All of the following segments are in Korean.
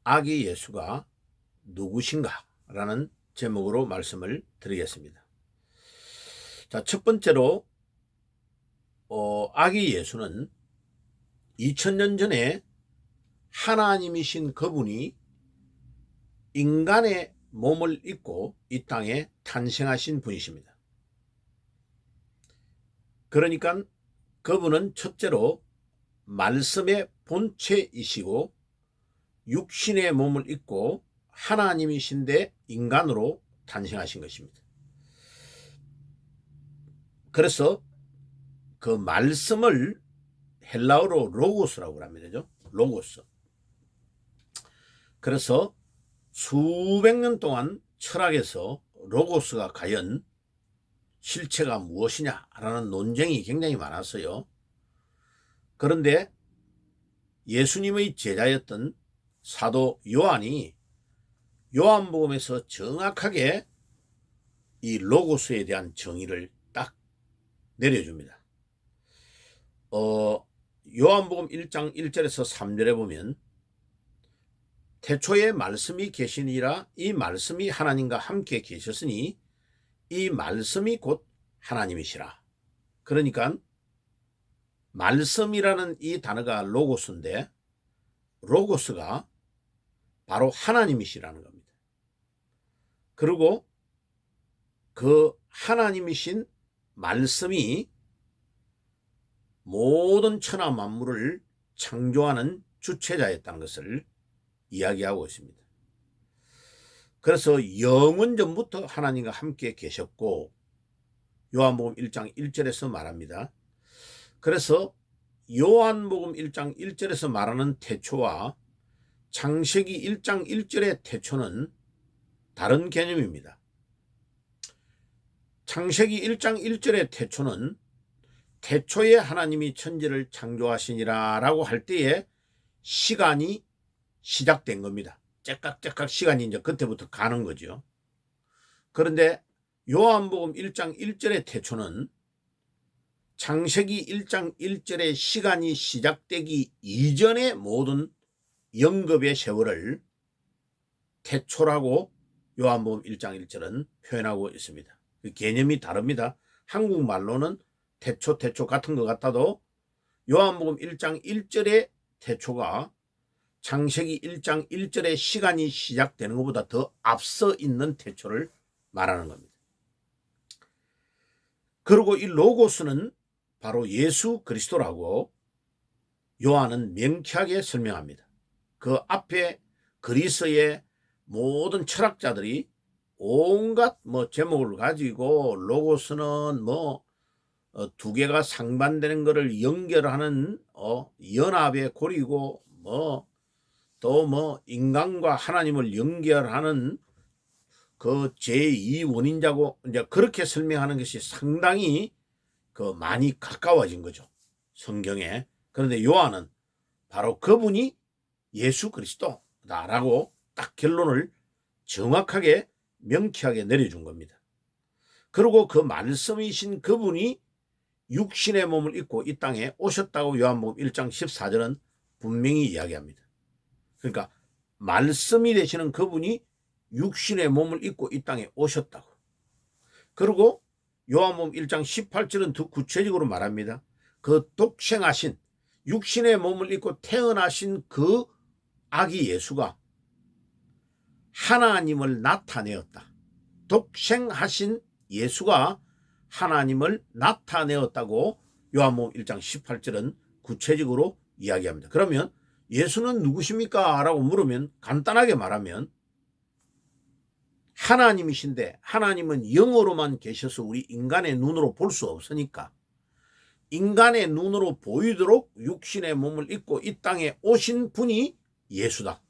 아기 예수가 누구신가? 라는 제목으로 말씀을 드리겠습니다. 자, 첫 번째로 아기 예수는 2000년 전에 하나님이신 그분이 인간의 몸을 입고 이 땅에 탄생하신 분이십니다. 그러니까 그분은 첫째로 말씀의 본체이시고 육신의 몸을 입고 하나님이신데 인간으로 탄생하신 것입니다. 그래서 그 말씀을 헬라어로 로고스라고 합니다. 로고스. 그래서 수백 년 동안 철학에서 로고스가 과연 실체가 무엇이냐라는 논쟁이 굉장히 많았어요. 그런데 예수님의 제자였던 사도 요한이 요한복음에서 정확하게 이 로고스에 대한 정의를 딱 내려줍니다. 요한복음 1장 1절에서 3절에 보면 태초에 말씀이 계시니라 이 말씀이 하나님과 함께 계셨으니 이 말씀이 곧 하나님이시라. 그러니까 말씀이라는 이 단어가 로고스인데 로고스가 바로 하나님이시라는 겁니다. 그리고 그 하나님이신 말씀이 모든 천하 만물을 창조하는 주체자였다는 것을 이야기하고 있습니다. 그래서 영원전부터 하나님과 함께 계셨고 요한복음 1장 1절에서 말합니다. 그래서 요한복음 1장 1절에서 말하는 태초와 창세기 1장 1절의 태초는 다른 개념입니다. 창세기 1장 1절의 태초는 태초에 하나님이 천지를 창조하시니라 라고 할 때에 시간이 시작된 겁니다. 째깍째깍 시간이 이제 그때부터 가는 거죠. 그런데 요한복음 1장 1절의 태초는 창세기 1장 1절의 시간이 시작되기 이전의 모든 영겁의 세월을 태초라고 요한복음 1장 1절은 표현하고 있습니다. 그 개념이 다릅니다. 한국말로는 태초 같은 것 같아도 요한복음 1장 1절의 태초가 창세기 1장 1절의 시간이 시작되는 것보다 더 앞서 있는 태초를 말하는 겁니다. 그리고 이 로고스는 바로 예수 그리스도라고 요한은 명쾌하게 설명합니다. 그 앞에 그리스의 모든 철학자들이 온갖 제목을 가지고 로고스는 두 개가 상반되는 것을 연결하는 연합의 고리고 또 인간과 하나님을 연결하는 그 제2원인자고 이제 그렇게 설명하는 것이 상당히 많이 가까워진 거죠. 성경에. 그런데 요한은 바로 그분이 예수 그리스도다라고 딱 결론을 정확하게 명쾌하게 내려준 겁니다. 그리고 그 말씀이신 그분이 육신의 몸을 입고 이 땅에 오셨다고 요한복음 1장 14절은 분명히 이야기합니다. 그러니까 말씀이 되시는 그분이 육신의 몸을 입고 이 땅에 오셨다고. 그리고 요한복음 1장 18절은 더 구체적으로 말합니다. 그 독생하신 육신의 몸을 입고 태어나신 그 아기 예수가 하나님을 나타내었다. 독생하신 예수가 하나님을 나타내었다고 요한복음 1장 18절은 구체적으로 이야기합니다. 그러면 예수는 누구십니까? 라고 물으면 간단하게 말하면 하나님이신데 하나님은 영으로만 계셔서 우리 인간의 눈으로 볼 수 없으니까 인간의 눈으로 보이도록 육신의 몸을 입고 이 땅에 오신 분이 예수다.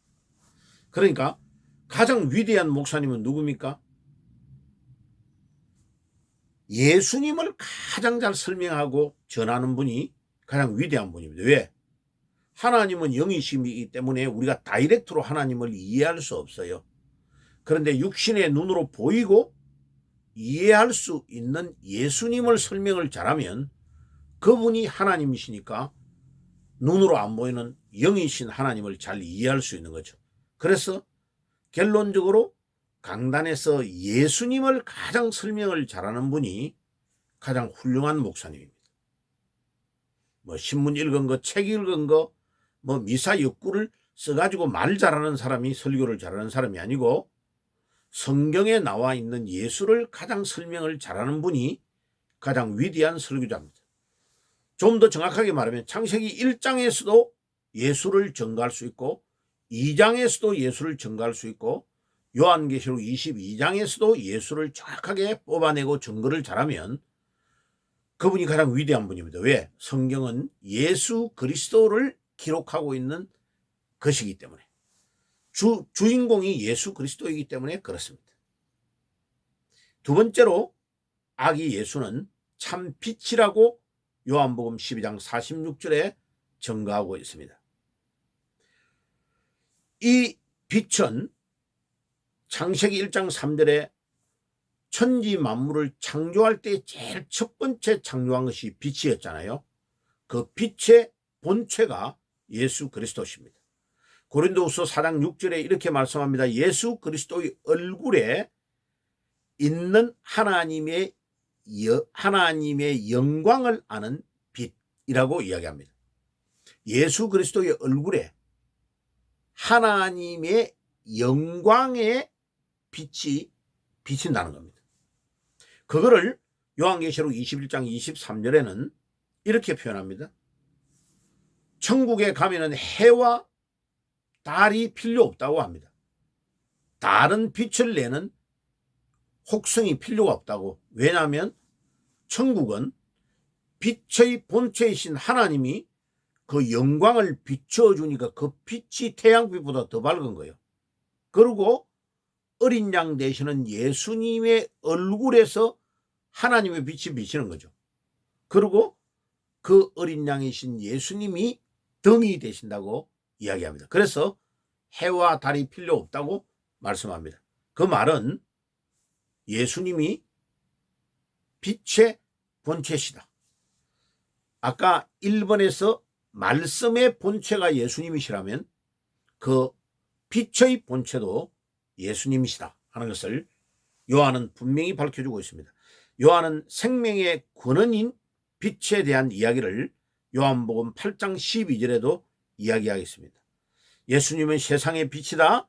그러니까 가장 위대한 목사님은 누굽니까? 예수님을 가장 잘 설명하고 전하는 분이 가장 위대한 분입니다. 왜? 하나님은 영이심이기 때문에 우리가 다이렉트로 하나님을 이해할 수 없어요. 그런데 육신의 눈으로 보이고 이해할 수 있는 예수님을 설명을 잘하면 그분이 하나님이시니까 눈으로 안 보이는 영이신 하나님을 잘 이해할 수 있는 거죠. 그래서 결론적으로 강단에서 예수님을 가장 설명을 잘하는 분이 가장 훌륭한 목사님입니다. 뭐 신문 읽은 거, 책 읽은 거, 뭐 미사 역구를 써가지고 말 잘하는 사람이 설교를 잘하는 사람이 아니고 성경에 나와 있는 예수를 가장 설명을 잘하는 분이 가장 위대한 설교자입니다. 좀 더 정확하게 말하면 창세기 1장에서도 예수를 증거할 수 있고 2장에서도 예수를 증거할 수 있고 요한계시록 22장에서도 예수를 정확하게 뽑아내고 증거를 잘하면 그분이 가장 위대한 분입니다. 왜? 성경은 예수 그리스도를 기록하고 있는 것이기 때문에 주인공이 예수 그리스도이기 때문에 그렇습니다. 두 번째로 아기 예수는 참 빛이라고 요한복음 12장 46절에 증거하고 있습니다. 이 빛은 창세기 1장 3절에 천지 만물을 창조할 때 제일 첫 번째 창조한 것이 빛이었잖아요. 그 빛의 본체가 예수 그리스도십니다. 고린도후서 4장 6절에 이렇게 말씀합니다. 예수 그리스도의 얼굴에 있는 하나님의 영광을 아는 빛이라고 이야기합니다. 예수 그리스도의 얼굴에 하나님의 영광의 빛이 비친다는 겁니다. 그거를 요한계시록 21장 23절에는 이렇게 표현합니다. 천국에 가면은 해와 달이 필요 없다고 합니다. 다른 빛을 내는 혹성이 필요가 없다고. 왜냐하면 천국은 빛의 본체이신 하나님이 그 영광을 비춰주니까 그 빛이 태양빛보다 더 밝은 거예요. 그리고 어린 양 되시는 예수님의 얼굴에서 하나님의 빛이 비치는 거죠. 그리고 그 어린 양이신 예수님이 등이 되신다고 이야기합니다. 그래서 해와 달이 필요 없다고 말씀합니다. 그 말은 예수님이 빛의 본체시다. 아까 1번에서 말씀의 본체가 예수님이시라면 그 빛의 본체도 예수님이시다 하는 것을 요한은 분명히 밝혀주고 있습니다. 요한은 생명의 근원인 빛에 대한 이야기를 요한복음 8장 12절에도 이야기하겠습니다. 예수님은 세상의 빛이다.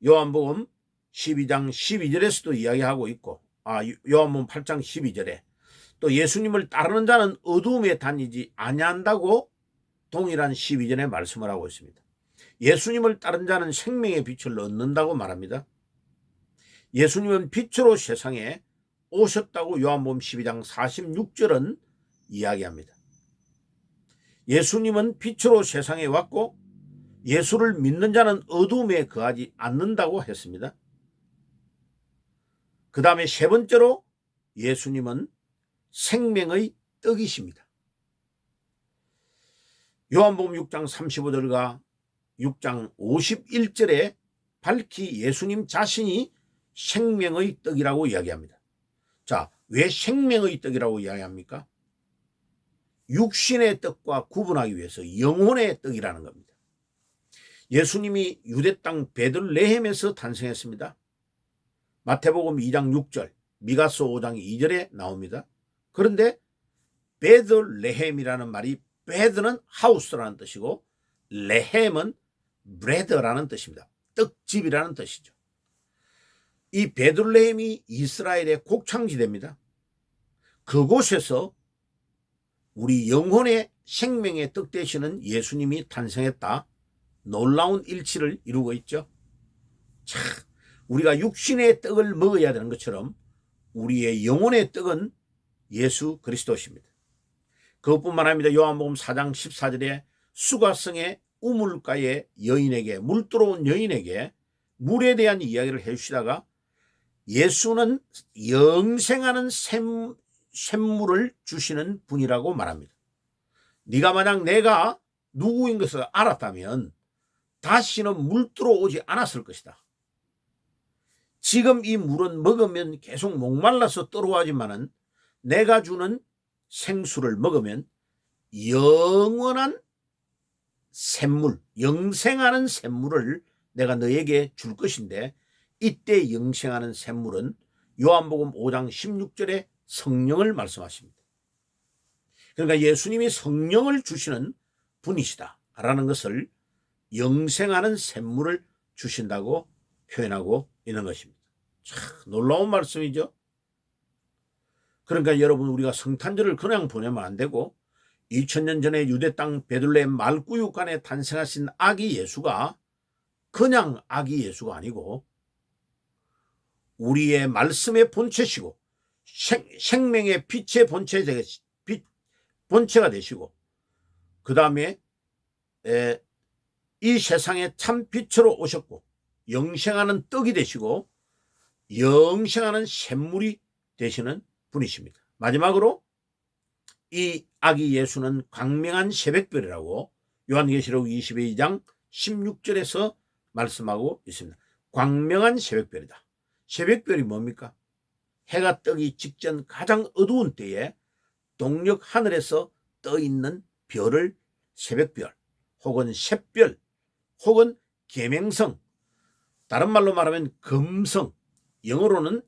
요한복음 12장 12절에서도 이야기하고 있고 요한복음 8장 12절에 또 예수님을 따르는 자는 어두움에 다니지 아니한다고 동일한 12절에 말씀을 하고 있습니다. 예수님을 따른 자는 생명의 빛을 얻는다고 말합니다. 예수님은 빛으로 세상에 오셨다고 요한복음 12장 46절은 이야기합니다. 예수님은 빛으로 세상에 왔고 예수를 믿는 자는 어두움에 거하지 않는다고 했습니다. 그 다음에 세 번째로 예수님은 생명의 떡이십니다. 요한복음 6장 35절과 6장 51절에 밝히 예수님 자신이 생명의 떡이라고 이야기합니다. 자, 왜 생명의 떡이라고 이야기합니까? 육신의 떡과 구분하기 위해서 영혼의 떡이라는 겁니다. 예수님이 유대 땅 베들레헴에서 탄생했습니다. 마태복음 2장 6절, 미가서 5장 2절에 나옵니다. 그런데 베들레헴이라는 말이 베드는 하우스라는 뜻이고 레헴은 브레드라는 뜻입니다. 떡집이라는 뜻이죠. 이 베들레헴이 이스라엘의 곡창지대입니다. 그곳에서 우리 영혼의 생명의 떡 되시는 예수님이 탄생했다. 놀라운 일치를 이루고 있죠. 자, 우리가 육신의 떡을 먹어야 되는 것처럼 우리의 영혼의 떡은 예수 그리스도십니다. 그것뿐만 아니라 요한복음 4장 14절에 수가성의 우물가의 여인에게 물 들어온 여인에게 물에 대한 이야기를 해주시다가 예수는 영생하는 샘물을 주시는 분이라고 말합니다. 네가 만약 내가 누구인 것을 알았다면 다시는 물 들어오지 않았을 것이다. 지금 이 물은 먹으면 계속 목말라서 떨어하지만은 내가 주는 생수를 먹으면 영원한 샘물, 영생하는 샘물을 내가 너에게 줄 것인데 이때 영생하는 샘물은 요한복음 5장 16절에 성령을 말씀하십니다. 그러니까 예수님이 성령을 주시는 분이시다라는 것을 영생하는 샘물을 주신다고 표현하고 있는 것입니다. 참 놀라운 말씀이죠. 그러니까 여러분, 우리가 성탄절을 그냥 보내면 안 되고 2000년 전에 유대 땅 베들레헴 말구육간에 탄생하신 아기 예수가 그냥 아기 예수가 아니고 우리의 말씀의 본체시고 생명의 빛의 본체가 되시고, 그 다음에 이 세상에 참 빛으로 오셨고 영생하는 떡이 되시고 영생하는 샘물이 되시는 분이십니다. 마지막으로 이 아기 예수는 광명한 새벽별이라고 요한계시록 22장 16절에서 말씀하고 있습니다. 광명한 새벽별이다. 새벽별이 뭡니까? 해가 뜨기 직전 가장 어두운 때에 동력 하늘에서 떠 있는 별을 새벽별 혹은 샛별 혹은 계명성, 다른 말로 말하면 금성, 영어로는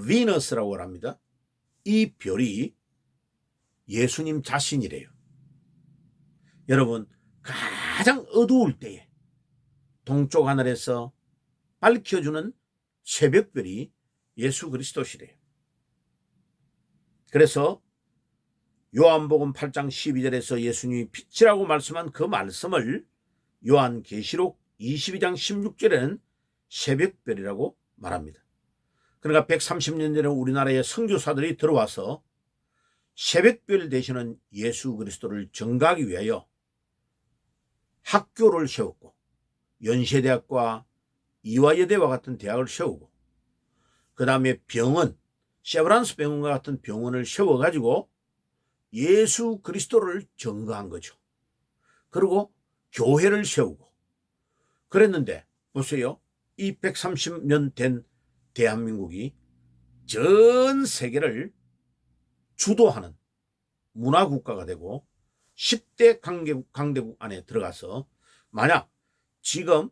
비너스라고 합니다. 이 별이 예수님 자신이래요. 여러분, 가장 어두울 때에 동쪽 하늘에서 밝혀주는 새벽별이 예수 그리스도시래요. 그래서 요한복음 8장 12절에서 예수님이 빛이라고 말씀한 그 말씀을 요한계시록 22장 16절에는 새벽별이라고 말합니다. 그러니까 130년 전에 우리나라에 선교사들이 들어와서 새벽별 되시는 예수 그리스도를 전가하기 위하여 학교를 세웠고 연세대학과 이화여대와 같은 대학을 세우고, 그 다음에 병원, 세브란스 병원과 같은 병원을 세워가지고 예수 그리스도를 전가한 거죠. 그리고 교회를 세우고 그랬는데 보세요. 이 130년 된 대한민국이 전 세계를 주도하는 문화국가가 되고 10대 강대국 안에 들어가서, 만약 지금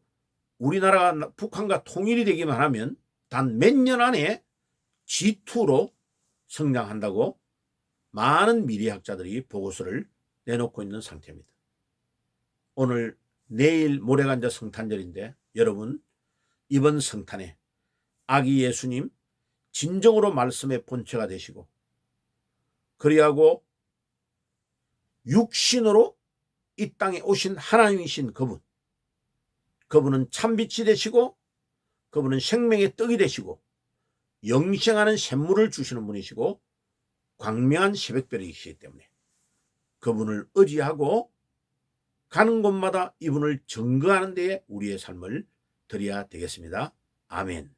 우리나라가 북한과 통일이 되기만 하면 단 몇 년 안에 G2로 성장한다고 많은 미래학자들이 보고서를 내놓고 있는 상태입니다. 오늘 내일 모레가 이제 성탄절인데 여러분, 이번 성탄에 아기 예수님 진정으로 말씀의 본체가 되시고 그리하고 육신으로 이 땅에 오신 하나님이신 그분은 참빛이 되시고 그분은 생명의 떡이 되시고 영생하는 샘물을 주시는 분이시고 광명한 새벽별이시기 때문에 그분을 의지하고 가는 곳마다 이분을 증거하는 데에 우리의 삶을 드려야 되겠습니다. 아멘.